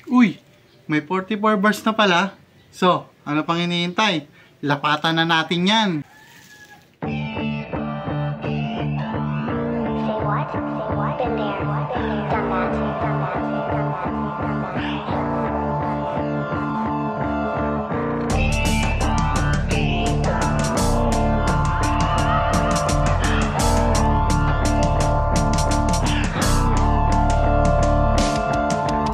Uy, may 44 bars na pala. So, ano pang hinihintay? Lapatan na natin yan. Say what? Been there. Done that.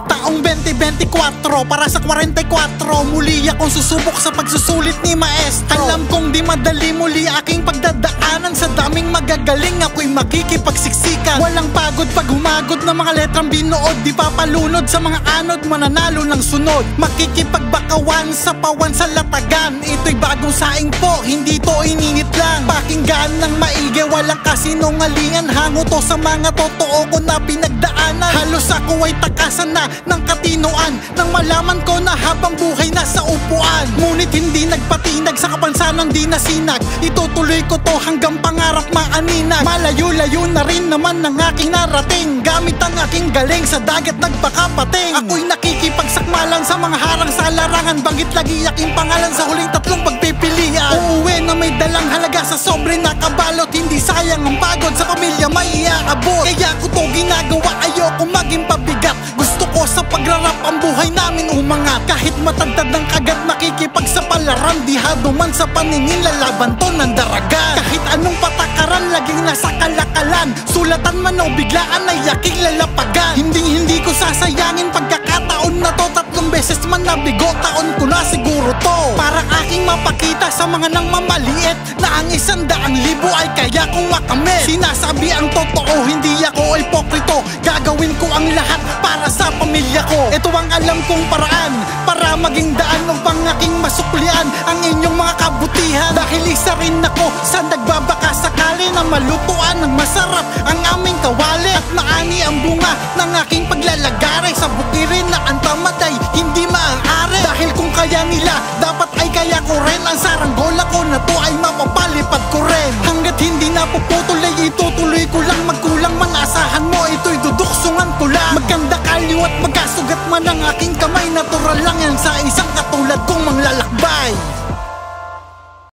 Taong 2024 para sa 44, muli akong susubok sa pagsusulit ni Maestro. Alam kong di madali muli aking pagdadaanan, sa daming magagaling ako'y makikipagsiksikan. Walang pagod pag humagod ng mga letrang binuod, di papalunod sa mga anod, mananalo ng sunod. Makikipagbakawan sa pawan sa latagan, ito'y bagong saing po, hindi to ininit lang. Pakinggan ng maigi, walang kasinungalingan, hango to sa mga totoo ko na pinagdaanan. Halos ako ay takasan na ng katinoan nang malaman ko na habang buhay nasa upuan. Ngunit hindi nagpatinag sa kapansanan, di nasinag. Itutuloy ko to hanggang pangarap maaninag. Malayo-layo na rin naman ang aking narating, gamit ang aking galing sa dagat nagbakapating. Ako'y nakikipagsakmalan sa mga harang sa larangan, banggit lagi aking pangalan sa huling tatlong pagpipilian. Uuwi na may dalang halaga sa sobre nakabalot, hindi sayang ang pagod sa pamilya may iaabot. Kaya ko to ginagawa, ayoko maging pabigat. Gusto ko sa pagrarap ang buhay namin umangat. Kahit matagtad ng kagat, makikipagsapalaran, dihado man sa paningin, lalaban to ng daragan. Kahit anong patakaran, laging nasa kalakalan, sulatan man o biglaan ay aking lalapagan. Hindi ko sasayangin pagkakataon na to, 3 beses man nabigo, taon ko na siguro to. Para aking mapakita sa mga nang mamaliit na ang 100,000 ay kaya kong makamit. Sinasabi ang totoo, hindi ako ipokrito, gagawin ko ang lahat para sa pamilya ko. Ito ang alam kong paraan para maging daan upang aking masuklian ang inyong mga kabutihan. Dahil isa rin ako sa nagbabaka sakali na malutuan ng masarap ang aming kawali, at maani ang bunga ng aking paglalagari sa bukirin na ang tamad ay hindi maaari. Dahil kung kaya nila, dapat ay kaya ko rin. Ang saranggola ko na to ay mapapalipad ko rin. Hanggat hindi napuputol ay itutuloy ko lang. Magkulang man asahan mo, ito'y duduksungan ko lang. Magkanda kalyo at magkasugat man ang aking kamay, natural lang yan sa isang katulad kong manglalakbay.